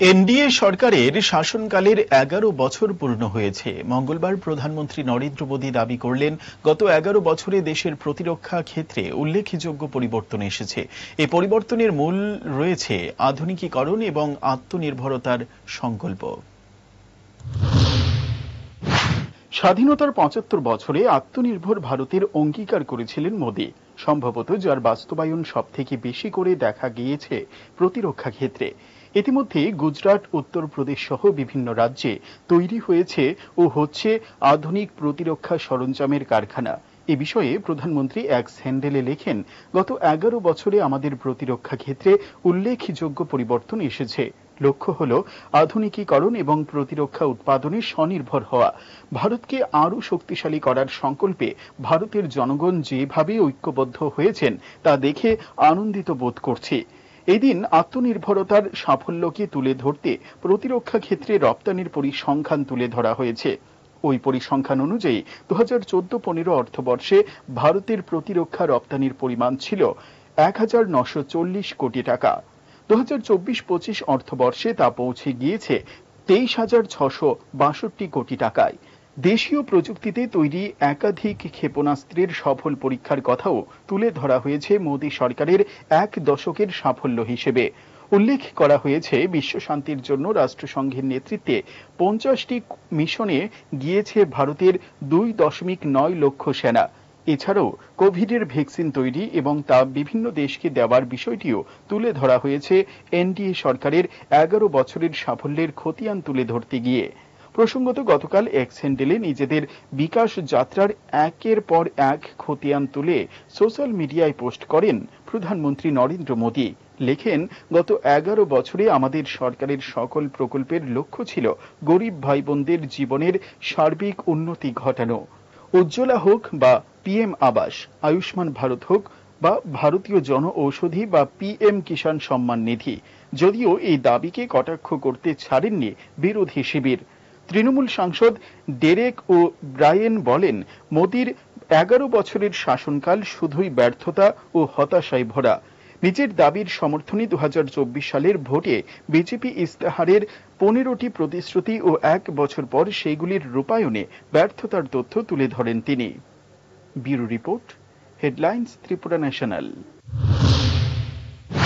NDA সরকারের শাসনকালের 11 বছর পূর্ণ হয়েছে। মঙ্গলবার প্রধানমন্ত্রী নরেন্দ্র মোদী দাবি করলেন, গত 11 বছরে দেশের প্রতিরক্ষা ক্ষেত্রে উল্লেখযোগ্য পরিবর্তন এসেছে। এই পরিবর্তনের মূল রয়েছে আধুনিকীকরণ এবং আত্মনির্ভরতার সংকল্প। স্বাধীনতার 75 বছরে আত্মনির্ভর ভারতের অঙ্গীকার করেছিলেন মোদী, সম্ভবত যার বাস্তবায়ন সবথেকে বেশি করে দেখা গিয়েছে প্রতিরক্ষা ক্ষেত্রে। ইতিমধ্যে গুজরাট, উত্তরপ্রদেশ সহ বিভিন্ন রাজ্যে তৈরি হয়েছে ও হচ্ছে আধুনিক প্রতিরক্ষা সরঞ্জামের কারখানা। এ বিষয়ে প্রধানমন্ত্রী এক স্যান্ডেলে লেখেন, গত 11 বছরে আমাদের প্রতিরক্ষা ক্ষেত্রে উল্লেখযোগ্য পরিবর্তন এসেছে। লক্ষ্য হল আধুনিকীকরণ এবং প্রতিরক্ষা উৎপাদনে স্বনির্ভর হওয়া। ভারতকে আরও শক্তিশালী করার সংকল্পে ভারতের জনগণ যেভাবে ঐক্যবদ্ধ হয়েছেন তা দেখে আনন্দিত বোধ করছি। এদিন আত্মনির্ভরতার সাফল্যকে তুলে ধরতে প্রতিরক্ষা ক্ষেত্রে রপ্তানির পরিসংখ্যান তুলে ধরা হয়েছে। ওই পরিসংখ্যান অনুযায়ী 2014-15 অর্থবর্ষে ভারতের প্রতিরক্ষা রপ্তানির পরিমাণ ছিল 1940 কোটি টাকা। 2024-25 অর্থবর্ষে তা পৌঁছে গিয়েছে 23,662 কোটি টাকায়। দেশীয় প্রযুক্তিতে তৈরি একাধিক ক্ষেপণাস্ত্রের সফল পরীক্ষার কথাও তুলে ধরা হয়েছে মোদী সরকারের এক দশকের সাফল্য হিসেবে। উল্লেখ করা হয়েছে, বিশ্ব শান্তির জন্য রাষ্ট্রসংঘের নেতৃত্বে 50টি মিশনে গিয়েছে ভারতের 2.9 লক্ষ সেনা। এছাড়াও কোভিডের ভ্যাকসিন তৈরি এবং তা বিভিন্ন দেশকে দেওয়ার বিষয়টিও তুলে ধরা হয়েছে এনডিএ সরকারের 11 বছরের সাফল্যের খতিয়ান তুলে ধরতে গিয়ে। প্রসঙ্গত, গতকাল এক স্যান্ডেলে নিজেদের বিকাশ যাত্রার একের পর এক খতিয়ান তুলে সোশ্যাল মিডিয়ায় পোস্ট করেন প্রধানমন্ত্রী নরেন্দ্র মোদী। লেখেন, গত 11 বছরে আমাদের সরকারের সকল প্রকল্পের লক্ষ্য ছিল গরিব ভাই বোনদের জীবনের সার্বিক উন্নতি ঘটানো। উজ্জ্বলা হোক বা পিএম আবাস, আয়ুষ্মান ভারত হোক বা ভারতীয় জন ঔষধি বা পিএম কিষাণ সম্মান নিধি। যদিও এই দাবিকে কটাক্ষ করতে ছাড়েননি বিরোধী শিবির। তৃণমূল সাংসদ ডেরেক ও ব্রায়েন বলেন, মোদীর 11 বছরের শাসনকাল শুধুই ব্যর্থতা ও হতাশায় ভরা। নিজের দাবির সমর্থনে 2024 সালের ভোটে বিজেপি ইস্তেহারের 15টি প্রতিশ্রুতি ও 1 বছর পর সেগুলির রূপায়ণে ব্যর্থতার তথ্য তুলে ধরেন তিনি। Bureau report, headlines, Tripura national.